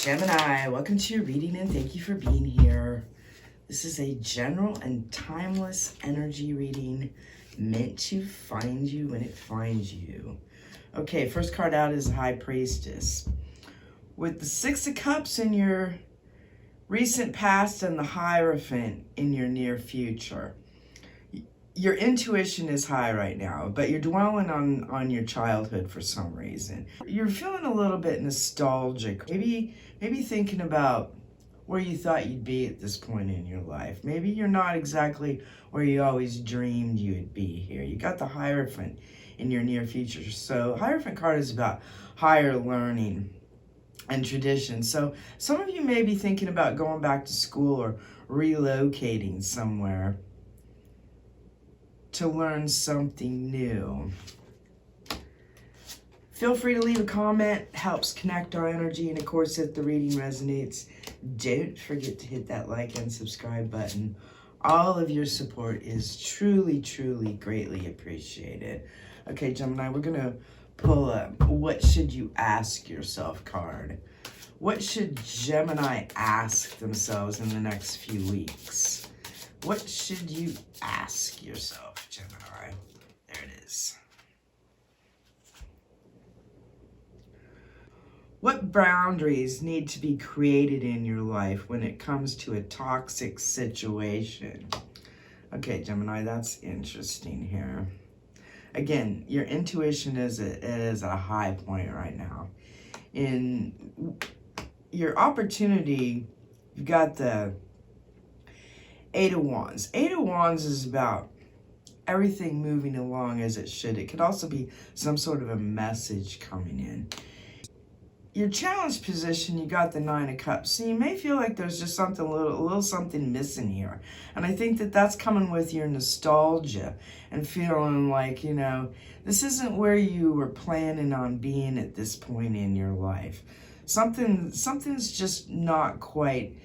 Gemini, welcome to your reading and thank you for being here. This is a general and timeless energy reading meant to find you when it finds you. Okay, first card out is High Priestess. With the Six of Cups in your recent past and the Hierophant in your near future. Your intuition is high right now, but you're dwelling on your childhood for some reason. You're feeling a little bit nostalgic. Maybe thinking about where you thought you'd be at this point in your life. Maybe you're not exactly where you always dreamed you'd be here. You got the Hierophant in your near future. So Hierophant card is about higher learning and tradition. So some of you may be thinking about going back to school or relocating somewhere to learn something new. Feel free to leave a comment, helps connect our energy, and of course if the reading resonates, don't forget to hit that like and subscribe button. All of your support is truly, truly greatly appreciated. Okay, Gemini, we're gonna pull up What Should You Ask Yourself card. What should Gemini ask themselves in the next few weeks? What should you ask yourself, Gemini? There it is. What boundaries need to be created in your life when it comes to a toxic situation? Okay, Gemini, that's interesting here. Again, your intuition is at a high point right now. In your opportunity, you've got the Eight of Wands. Eight of Wands is about everything moving along as it should. It could also be some sort of a message coming in. Your challenged position, you got the Nine of Cups. So you may feel like there's just something, a little something missing here. And I think that that's coming with your nostalgia and feeling like, you know, this isn't where you were planning on being at this point in your life. Something's just not quite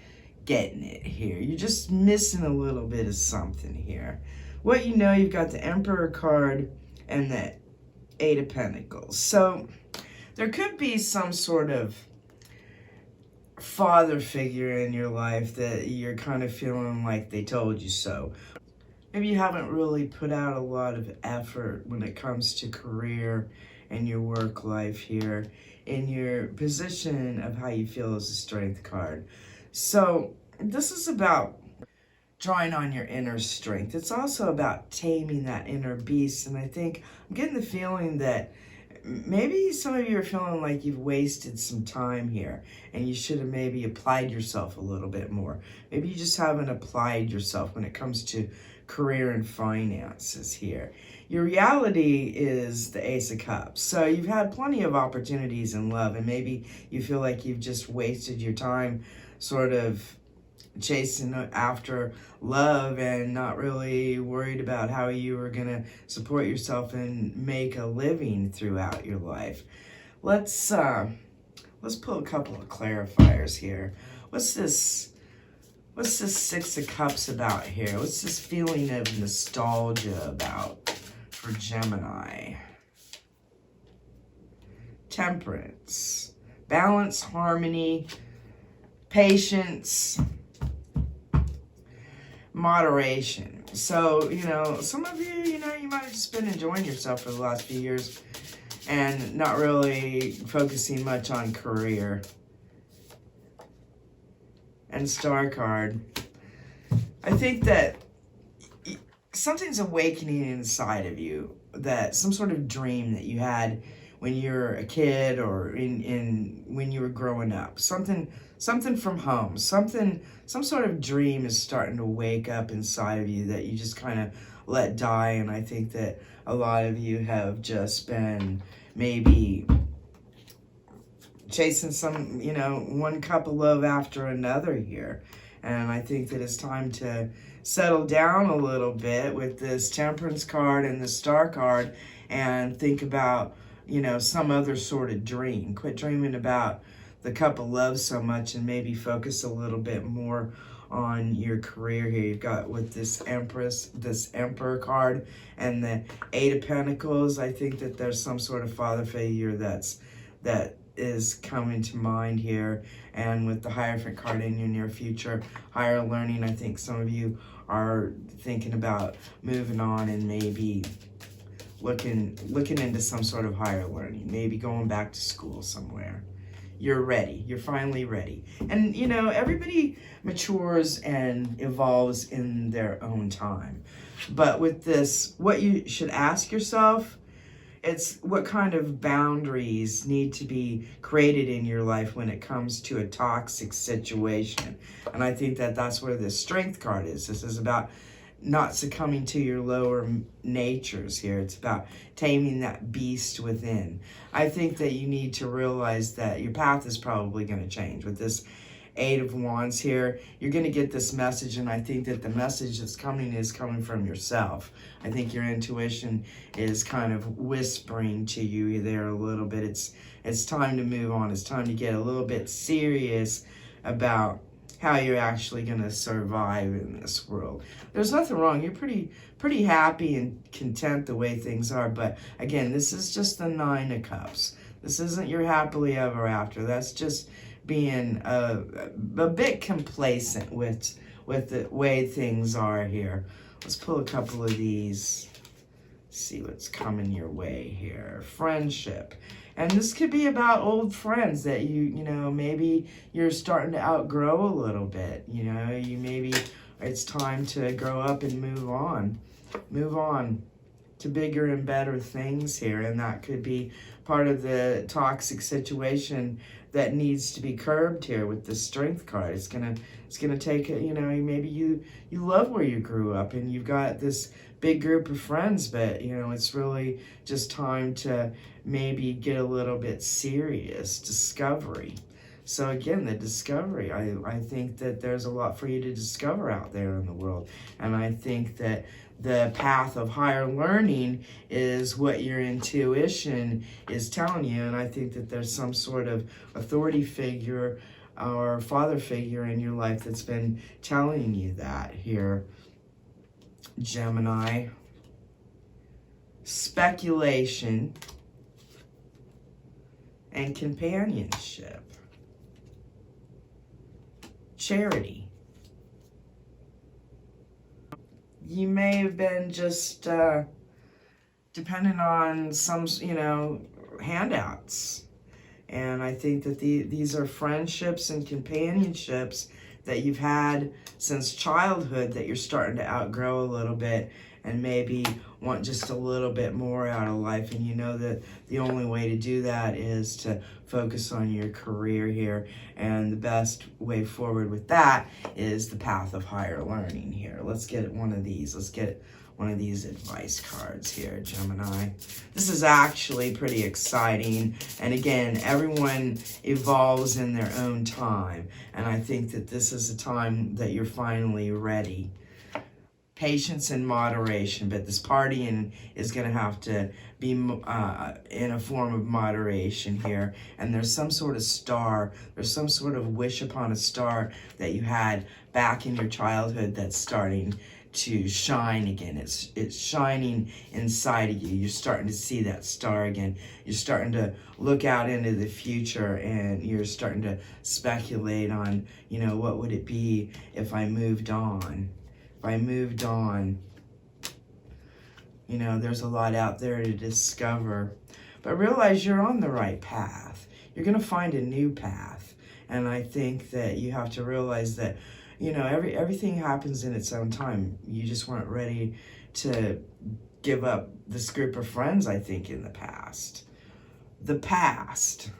getting it here. You're just missing a little bit of something here. What you know, you've got the Emperor card and the Eight of Pentacles. So there could be some sort of father figure in your life that you're kind of feeling like they told you so. Maybe you haven't really put out a lot of effort when it comes to career and your work life here in your position of how you feel as a Strength card. So this is about drawing on your inner strength. It's also about taming that inner beast. And I think I'm getting the feeling that maybe some of you are feeling like you've wasted some time here and you should have maybe applied yourself a little bit more. Maybe you just haven't applied yourself when it comes to career and finances here. Your reality is the Ace of Cups. So you've had plenty of opportunities in love and maybe you feel like you've just wasted your time sort of chasing after love and not really worried about how you were going to support yourself and make a living throughout your life. Let's pull a couple of clarifiers here. What's this Six of Cups about here? What's this feeling of nostalgia about for Gemini? Temperance, balance, harmony, patience, moderation. So, you know, some of you, you might have just been enjoying yourself for the last few years and not really focusing much on career. And Star card. I think that something's awakening inside of you, that some sort of dream that you had when you were a kid or when you were growing up. Something from home. Some sort of dream is starting to wake up inside of you that you just kind of let die. And I think that a lot of you have just been maybe chasing some, one cup of love after another here. And I think that it's time to settle down a little bit with this Temperance card and the Star card and think about, some other sort of dream. Quit dreaming about the cup of love so much and maybe focus a little bit more on your career here. You've got with this Emperor card and the Eight of Pentacles. I think that there's some sort of father figure that is coming to mind here. And with the Hierophant card in your near future, higher learning, I think some of you are thinking about moving on and maybe looking into some sort of higher learning, maybe going back to school somewhere. You're ready. You're finally ready. And, you know, everybody matures and evolves in their own time. But with this, what you should ask yourself, it's what kind of boundaries need to be created in your life when it comes to a toxic situation. And I think that that's where the Strength card is. This is about not succumbing to your lower natures here. It's about taming that beast within. I think that you need to realize that your path is probably going to change. With this Eight of Wands here, you're going to get this message, and I think that the message that's coming is coming from yourself. I think your intuition is kind of whispering to you there a little bit. It's time to move on. It's time to get a little bit serious about how you're actually going to survive in this world. There's nothing wrong. You're pretty happy and content the way things are. But again, this is just the Nine of Cups. This isn't your happily ever after. That's just being a bit complacent with the way things are here. Let's pull a couple of these. See what's coming your way here. Friendship. And this could be about old friends that you know, maybe you're starting to outgrow a little bit. You know, it's time to grow up and move on. Move on to bigger and better things here. And that could be part of the toxic situation that needs to be curbed here with the Strength card. It's gonna take, you know, maybe you love where you grew up and you've got this big group of friends, but you know, it's really just time to maybe get a little bit serious. Discovery. So again, the discovery, I think that there's a lot for you to discover out there in the world. And I think that the path of higher learning is what your intuition is telling you. And I think that there's some sort of authority figure or father figure in your life that's been telling you that here, Gemini. Speculation and companionship. Charity. You may have been just dependent on some, you know, handouts. And I think that these are friendships and companionships that you've had since childhood that you're starting to outgrow a little bit and maybe want just a little bit more out of life. And you know that the only way to do that is to focus on your career here. And the best way forward with that is the path of higher learning here. Let's get one of these. Let's get one of these advice cards here, Gemini. This is actually pretty exciting. And again, everyone evolves in their own time. And I think that this is a time that you're finally ready. Patience and moderation, but this partying is going to have to be in a form of moderation here. And there's some sort of star, there's some sort of wish upon a star that you had back in your childhood that's starting to shine again. It's shining inside of you. You're starting to see that star again. You're starting to look out into the future and you're starting to speculate on, you know, what would it be if I moved on? If I moved on, you know, there's a lot out there to discover. But realize you're on the right path. You're going to find a new path. And I think that you have to realize that, you know, everything happens in its own time. You just weren't ready to give up this group of friends, I think, in the past. The past.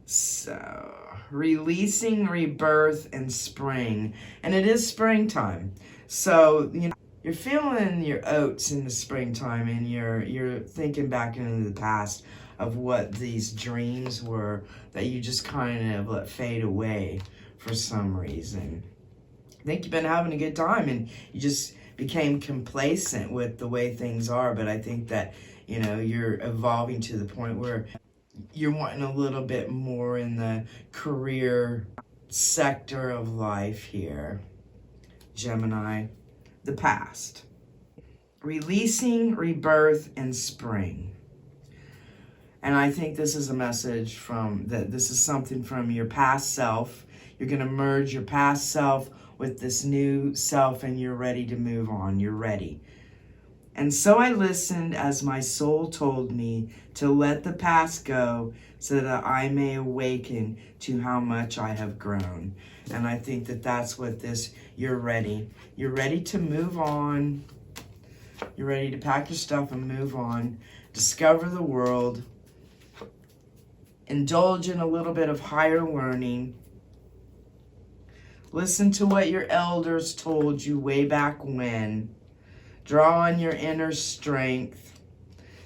So, releasing, rebirth, and spring. And it is springtime. So, you know, you're feeling your oats in the springtime and you're thinking back into the past of what these dreams were that you just kind of let fade away for some reason. I think you've been having a good time and you just became complacent with the way things are. But I think that, you know, you're evolving to the point where you're wanting a little bit more in the career sector of life here, Gemini. The past. Releasing, rebirth, and spring. And I think this is a message this is something from your past self. You're going to merge your past self with this new self, and you're ready to move on. You're ready. And so I listened as my soul told me to let the past go so that I may awaken to how much I have grown. And I think that that's what you're ready. You're ready to move on. You're ready to pack your stuff and move on. Discover the world. Indulge in a little bit of higher learning. Listen to what your elders told you way back when. Draw on your inner strength.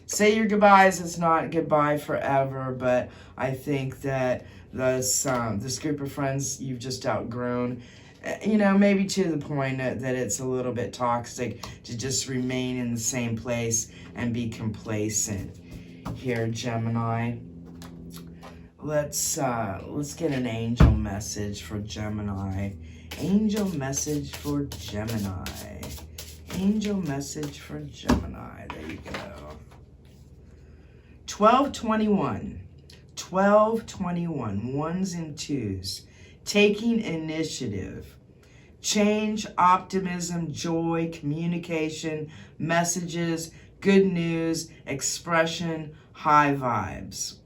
Say your goodbyes. It's not goodbye forever, but I think that this group of friends you've just outgrown, maybe to the point that it's a little bit toxic to just remain in the same place and be complacent. Here, Gemini. Let's get an angel message for Gemini. Angel message for Gemini. Angel message for Gemini. There you go. 1221. 1221. Ones and twos. Taking initiative. Change, optimism, joy, communication, messages, good news, expression, high vibes.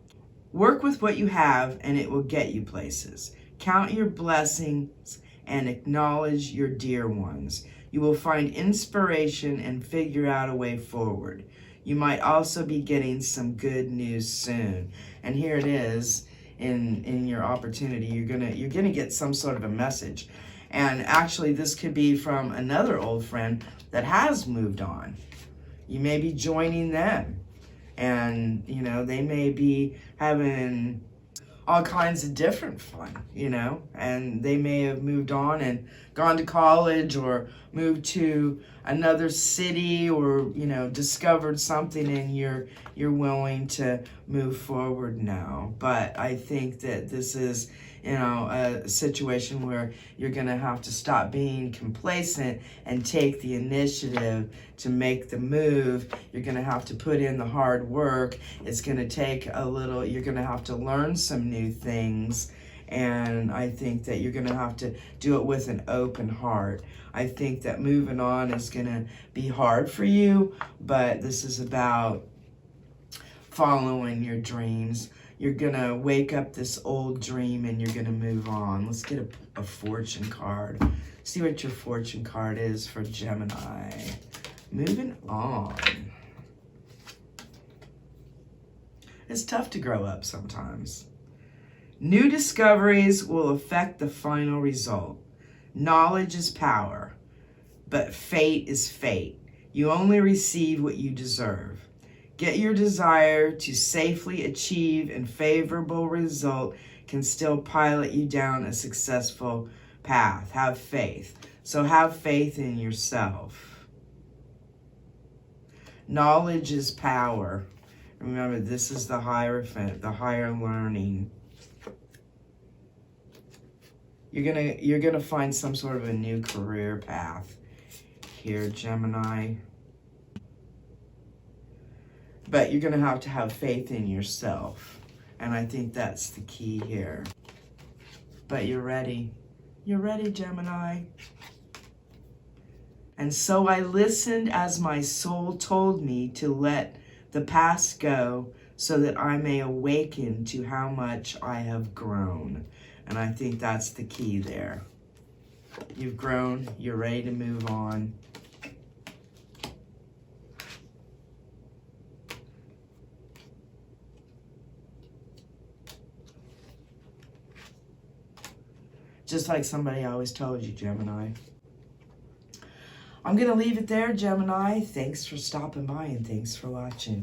Work with what you have and it will get you places. Count your blessings and acknowledge your dear ones. You will find inspiration and figure out a way forward. You might also be getting some good news soon. And here it is in your opportunity. You're gonna get some sort of a message. And actually this could be from another old friend that has moved on. You may be joining them. And, they may be having all kinds of different fun, and they may have moved on and gone to college or moved to another city or, discovered something, and you're willing to move forward now. But I think that this is, a situation where you're going to have to stop being complacent and take the initiative to make the move. You're going to have to put in the hard work. It's going to take you're going to have to learn some new things. And I think that you're going to have to do it with an open heart. I think that moving on is going to be hard for you, but this is about following your dreams. You're going to wake up this old dream and you're going to move on. Let's get a fortune card. See what your fortune card is for Gemini. Moving on. It's tough to grow up sometimes. New discoveries will affect the final result. Knowledge is power, but fate is fate. You only receive what you deserve. Get your desire to safely achieve a favorable result can still pilot you down a successful path. Have faith. So have faith in yourself. Knowledge is power. Remember, this is the Hierophant, the higher learning. You're gonna find some sort of a new career path here, Gemini. But you're going to have faith in yourself. And I think that's the key here. But you're ready. You're ready, Gemini. And so I listened as my soul told me to let the past go so that I may awaken to how much I have grown. And I think that's the key there. You've grown. You're ready to move on. Just like somebody always told you, Gemini. I'm going to leave it there, Gemini. Thanks for stopping by and thanks for watching.